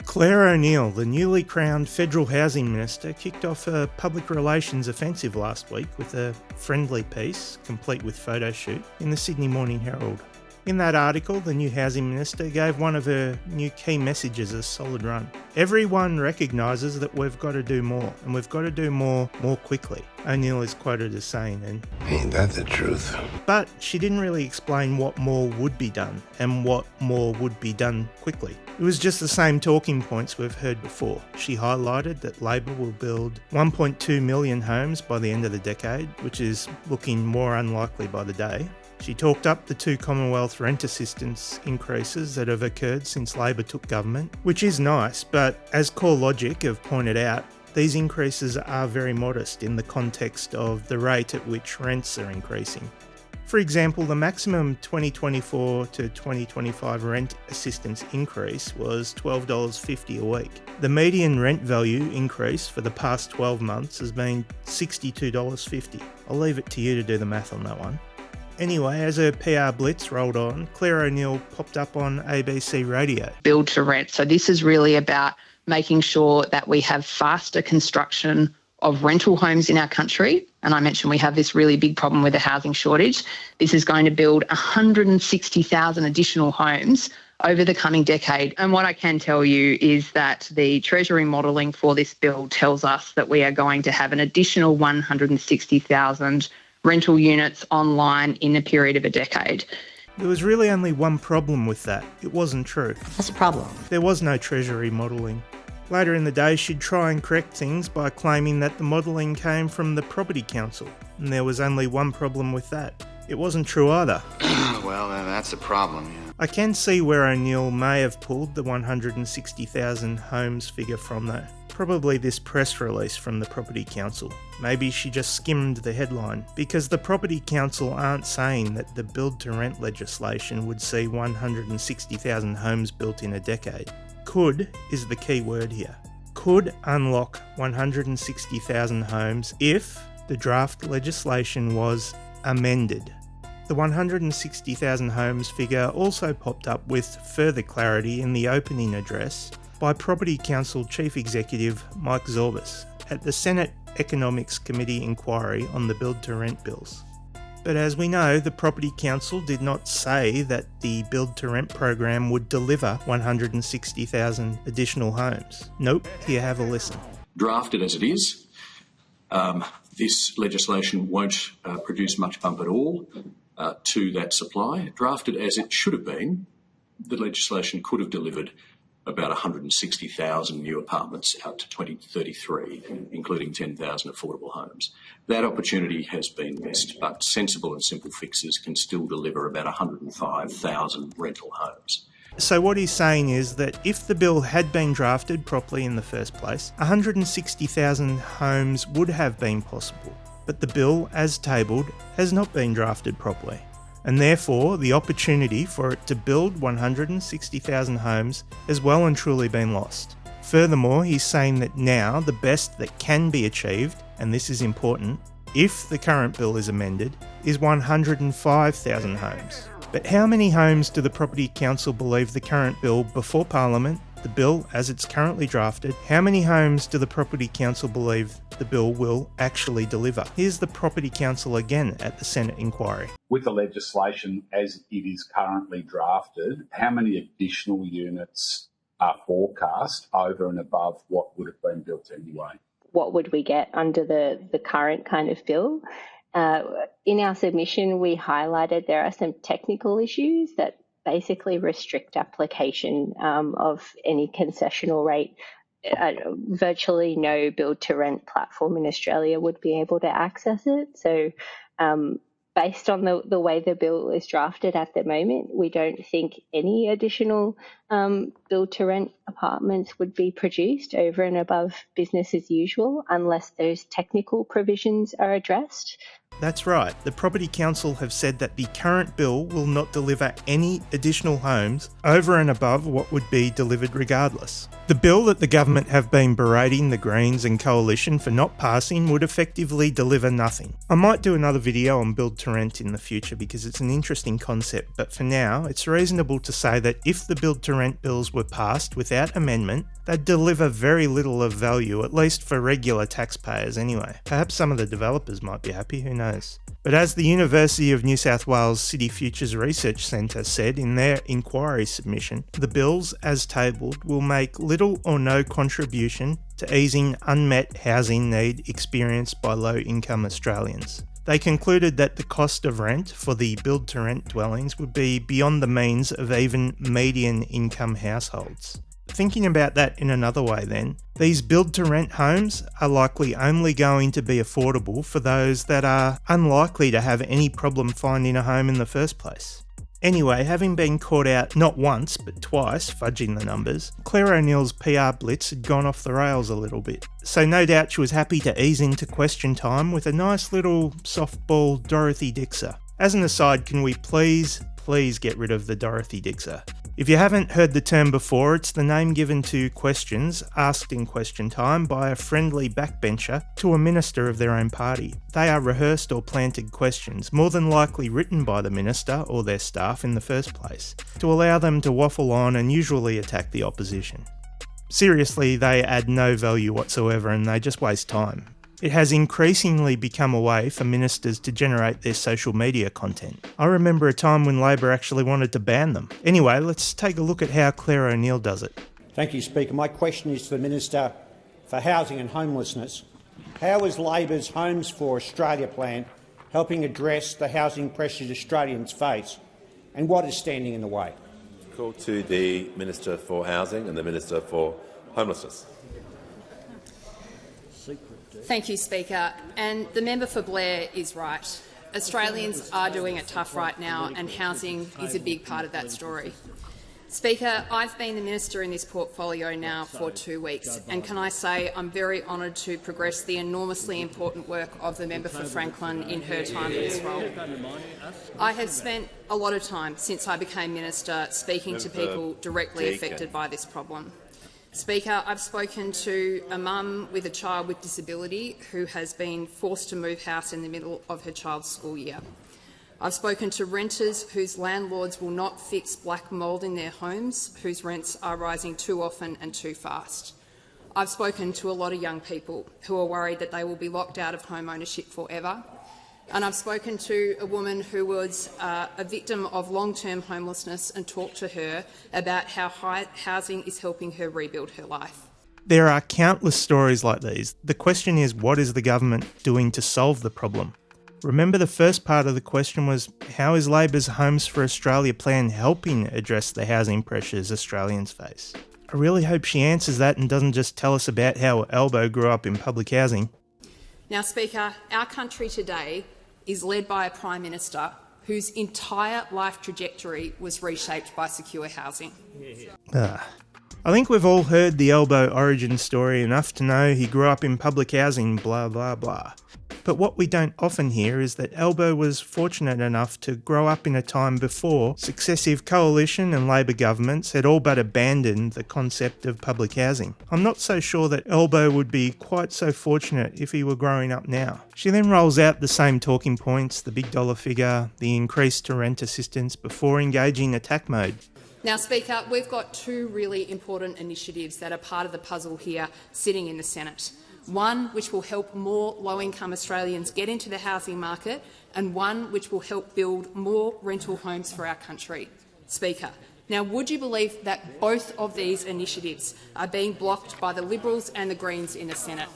Clare O'Neil, the newly crowned Federal Housing Minister, kicked off a public relations offensive last week with a friendly piece, complete with photo shoot, in the Sydney Morning Herald. In that article, the new Housing Minister gave one of her new key messages a solid run. Everyone recognises that we've got to do more, and we've got to do more quickly, O'Neil is quoted as saying. And ain't that the truth? But she didn't really explain what more would be done and what more would be done quickly. It was just the same talking points we've heard before. She highlighted that Labor will build 1.2 million homes by the end of the decade, which is looking more unlikely by the day. She talked up the 2 Commonwealth rent assistance increases that have occurred since Labor took government, which is nice, but as Core Logic have pointed out, these increases are very modest in the context of the rate at which rents are increasing. For example, the maximum 2024 to 2025 rent assistance increase was $12.50 a week. The median rent value increase for the past 12 months has been $62.50. I'll leave it to you to do the math on that one. Anyway, as her PR blitz rolled on, Clare O'Neil popped up on ABC Radio. Build to rent. So this is really about making sure that we have faster construction of rental homes in our country. And I mentioned we have this really big problem with the housing shortage. This is going to build 160,000 additional homes over the coming decade. And what I can tell you is that the Treasury modelling for this bill tells us that we are going to have an additional 160,000 rental units online in a period of a decade. There was really only one problem with that. It wasn't true. What's the problem? There was no Treasury modelling. Later in the day, she'd try and correct things by claiming that the modelling came from the Property Council, and there was only one problem with that. It wasn't true either. Well, that's a problem, yeah. I can see where O'Neil may have pulled the 160,000 homes figure from though. Probably this press release from the Property Council. Maybe she just skimmed the headline, because the Property Council aren't saying that the build-to-rent legislation would see 160,000 homes built in a decade. Could is the key word here. Could unlock 160,000 homes if the draft legislation was amended. The 160,000 homes figure also popped up with further clarity in the opening address by Property Council Chief Executive Mike Zorbas at the Senate Economics Committee inquiry on the build-to-rent bills. But as we know, the Property Council did not say that the build-to-rent program would deliver 160,000 additional homes. Nope, here, have a listen. Drafted as it is, this legislation won't produce much bump at all to that supply. Drafted as it should have been, the legislation could have delivered about 160,000 new apartments out to 2033, including 10,000 affordable homes. That opportunity has been missed, but sensible and simple fixes can still deliver about 105,000 rental homes. So what he's saying is that if the bill had been drafted properly in the first place, 160,000 homes would have been possible. But the bill, as tabled, has not been drafted properly. And therefore, the opportunity for it to build 160,000 homes has well and truly been lost. Furthermore, he's saying that now the best that can be achieved, and this is important, if the current bill is amended, is 105,000 homes. But how many homes do the Property Council believe the current bill before Parliament, the bill as it's currently drafted, how many homes do the Property Council believe the bill will actually deliver? Here's the Property Council again at the Senate inquiry. With the legislation as it is currently drafted, how many additional units are forecast over and above what would have been built anyway? What would we get under the current kind of bill? In our submission, we highlighted there are some technical issues that basically restrict application of any concessional rate. Virtually no build-to-rent platform in Australia would be able to access it. So based on the way the bill is drafted at the moment, we don't think any additional build-to-rent apartments would be produced over and above business as usual unless those technical provisions are addressed. That's right, the Property Council have said that the current bill will not deliver any additional homes over and above what would be delivered regardless. The bill that the government have been berating the Greens and Coalition for not passing would effectively deliver nothing. I might do another video on build to rent in the future because it's an interesting concept, but for now it's reasonable to say that if the build to rent bills were passed without amendment, they'd deliver very little of value, at least for regular taxpayers anyway. Perhaps some of the developers might be happy, who knows. But as the University of New South Wales City Futures Research Centre said in their inquiry submission, the bills as tabled will make little or no contribution to easing unmet housing need experienced by low-income Australians. They concluded that the cost of rent for the build-to-rent dwellings would be beyond the means of even median income households. Thinking about that in another way then, these build-to-rent homes are likely only going to be affordable for those that are unlikely to have any problem finding a home in the first place. Anyway, having been caught out not once but twice fudging the numbers, Clare O'Neil's PR blitz had gone off the rails a little bit. So no doubt she was happy to ease into question time with a nice little softball Dorothy Dixer. As an aside, can we please get rid of the Dorothy Dixer? If you haven't heard the term before, it's the name given to questions asked in question time by a friendly backbencher to a minister of their own party. They are rehearsed or planted questions, more than likely written by the minister or their staff in the first place, to allow them to waffle on and usually attack the opposition. Seriously, they add no value whatsoever and they just waste time. It has increasingly become a way for ministers to generate their social media content. I remember a time when Labor actually wanted to ban them. Anyway, let's take a look at how Clare O'Neil does it. Thank you, Speaker. My question is to the Minister for Housing and Homelessness. How is Labor's Homes for Australia plan helping address the housing pressures Australians face, and what is standing in the way? Call to the Minister for Housing and the Minister for Homelessness. Thank you, Speaker. And the member for Blair is right. Australians are doing it tough right now, and housing is a big part of that story. Speaker, I've been the minister in this portfolio now for 2 weeks, and can I say I'm very honoured to progress the enormously important work of the member for Franklin in her time in this role. I have spent a lot of time since I became minister speaking to people directly affected by this problem. Speaker, I've spoken to a mum with a child with disability who has been forced to move house in the middle of her child's school year. I've spoken to renters whose landlords will not fix black mould in their homes, whose rents are rising too often and too fast. I've spoken to a lot of young people who are worried that they will be locked out of home ownership forever. And I've spoken to a woman who was a victim of long-term homelessness and talked to her about how housing is helping her rebuild her life. There are countless stories like these. The question is, what is the government doing to solve the problem? Remember, the first part of the question was, how is Labor's Homes for Australia plan helping address the housing pressures Australians face? I really hope she answers that and doesn't just tell us about how Elbow grew up in public housing. Now, Speaker, our country today is led by a Prime Minister whose entire life trajectory was reshaped by secure housing. I think we've all heard the Elbow origin story enough to know he grew up in public housing, blah blah blah. But what we don't often hear is that Elbow was fortunate enough to grow up in a time before successive coalition and Labor governments had all but abandoned the concept of public housing. I'm not so sure that Elbow would be quite so fortunate if he were growing up now. She then rolls out the same talking points, the big dollar figure, the increase to rent assistance before engaging attack mode. Now, Speaker, we've got two really important initiatives that are part of the puzzle here sitting in the Senate. One which will help more low-income Australians get into the housing market, and one which will help build more rental homes for our country. Speaker, now would you believe that both of these initiatives are being blocked by the Liberals and the Greens in the Senate?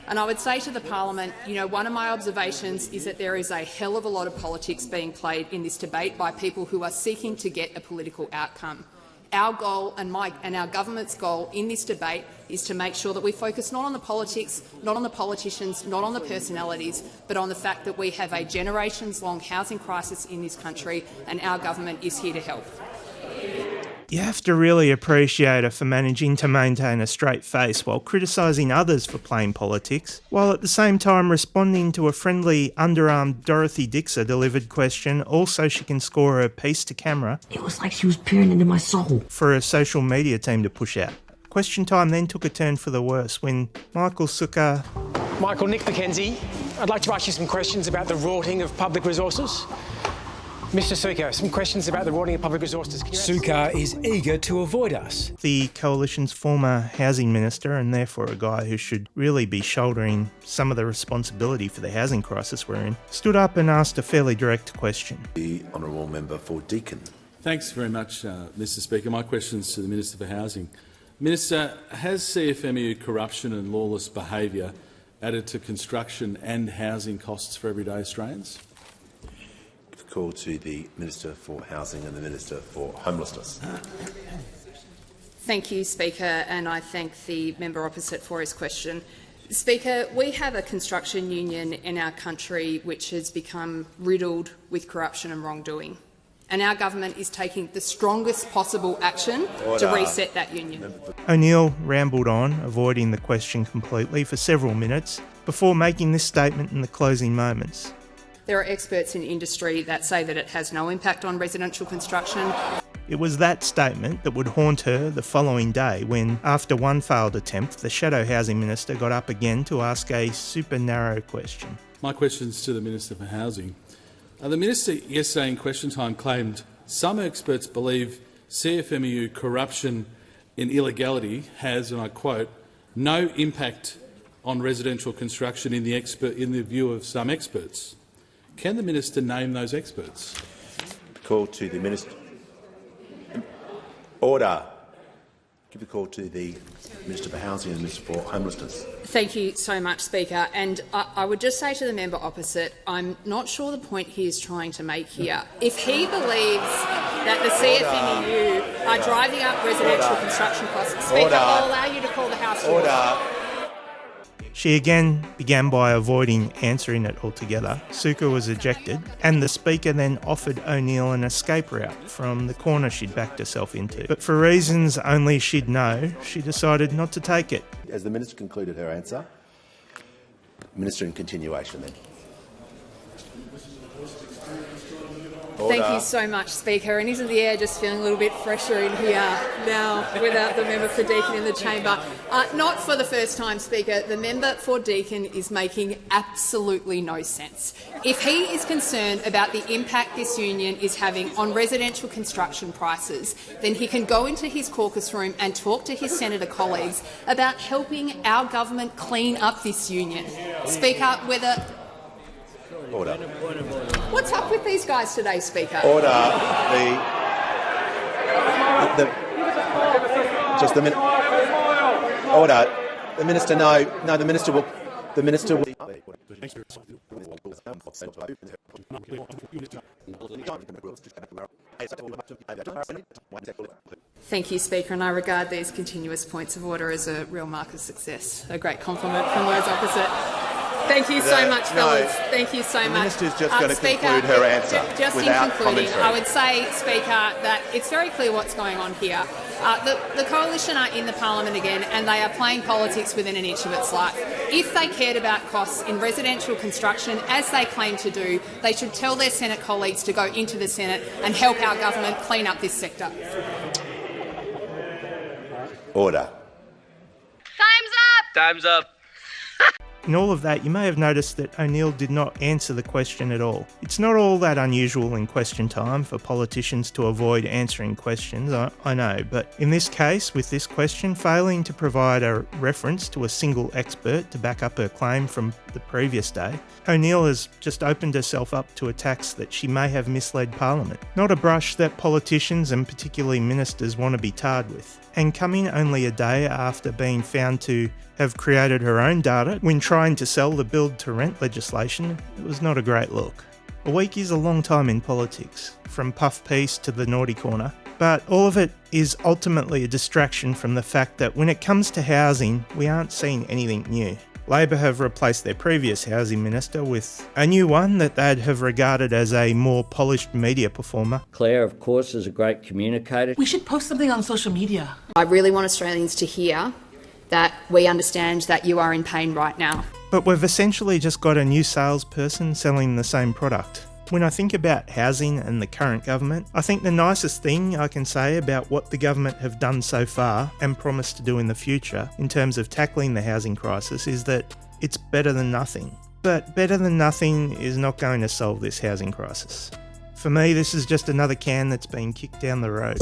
And I would say to the parliament, one of my observations is that there is a hell of a lot of politics being played in this debate by people who are seeking to get a political outcome. Our goal and our government's goal in this debate is to make sure that we focus not on the politics, not on the politicians, not on the personalities, but on the fact that we have a generations-long housing crisis in this country, and our government is here to help. You have to really appreciate her for managing to maintain a straight face while criticising others for playing politics, while at the same time responding to a friendly, underarmed Dorothy Dixer delivered question, all so she can score her piece to camera. It was like she was peering into my soul. For a social media team to push out. Question time then took a turn for the worse when Michael Sukkar... Michael, Nick McKenzie, I'd like to ask you some questions about the rorting of public resources. Mr Sukkar, some questions about the rorting of public resources. Sukkar is eager to avoid us. The Coalition's former housing minister, and therefore a guy who should really be shouldering some of the responsibility for the housing crisis we're in, stood up and asked a fairly direct question. The Honourable Member for Deakin. Thanks very much, Mr Speaker. My question's to the Minister for Housing. Minister, has CFMEU corruption and lawless behaviour added to construction and housing costs for everyday Australians? Call to the Minister for Housing and the Minister for Homelessness. Thank you, Speaker, and I thank the member opposite for his question. Speaker, we have a construction union in our country which has become riddled with corruption and wrongdoing, and our government is taking the strongest possible action to reset that union. O'Neil rambled on, avoiding the question completely for several minutes, before making this statement in the closing moments. There are experts in industry that say that it has no impact on residential construction. It was that statement that would haunt her the following day when, after one failed attempt, the Shadow Housing Minister got up again to ask a super narrow question. My question's to the Minister for Housing. The Minister yesterday in question time claimed some experts believe CFMEU corruption and illegality has, and I quote, no impact on residential construction in the view of some experts. Can the Minister name those experts? Call to the Minister. Order. Give the call to the Minister for Housing and the Minister for Homelessness. Thank you so much, Speaker. And I would just say to the member opposite, I'm not sure the point he is trying to make here. If he believes that the CFMEU are driving up residential construction costs, Speaker, I'll allow you to call the House to order. She again began by avoiding answering it altogether. Sukkar was ejected, and the Speaker then offered O'Neil an escape route from the corner she'd backed herself into. But for reasons only she'd know, she decided not to take it. As the Minister concluded her answer, Minister in continuation then. Thank you so much, Speaker. And isn't the air just feeling a little bit fresher in here now without the member for Deakin in the chamber? Not for the first time, Speaker. The member for Deakin is making absolutely no sense. If he is concerned about the impact this union is having on residential construction prices, then he can go into his caucus room and talk to his senator colleagues about helping our government clean up this union. Speaker, whether... Order. What's up with these guys today, Speaker? Order. Order. The Minister. No. The Minister will. The Minister will. Thank you, Speaker, and I regard these continuous points of order as a real mark of success. A great compliment from those opposite. Thank you so much, fellas. Thank you so much. The Minister's just going to conclude her answer just without in concluding, commentary. I would say, Speaker, that it's very clear what's going on here. The Coalition are in the Parliament again, and they are playing politics within an inch of its life. If they cared about costs in residential construction, as they claim to do, they should tell their Senate colleagues to go into the Senate and help our government clean up this sector. Order. Time's up! Time's up. In all of that, you may have noticed that O'Neil did not answer the question at all. It's not all that unusual in question time for politicians to avoid answering questions, I know, but in this case, with this question, failing to provide a reference to a single expert to back up her claim from the previous day, O'Neil has just opened herself up to attacks that she may have misled Parliament. Not a brush that politicians and particularly ministers want to be tarred with. And coming only a day after being found to have created her own data when trying to sell the build-to-rent legislation, it was not a great look. A week is a long time in politics, from puff piece to the naughty corner, but all of it is ultimately a distraction from the fact that when it comes to housing, we aren't seeing anything new. Labor have replaced their previous housing minister with a new one that they'd have regarded as a more polished media performer. Clare, of course, is a great communicator. We should post something on social media. I really want Australians to hear that we understand that you are in pain right now. But we've essentially just got a new salesperson selling the same product. When I think about housing and the current government, I think the nicest thing I can say about what the government have done so far and promised to do in the future in terms of tackling the housing crisis is that it's better than nothing. But better than nothing is not going to solve this housing crisis. For me, this is just another can that's been kicked down the road.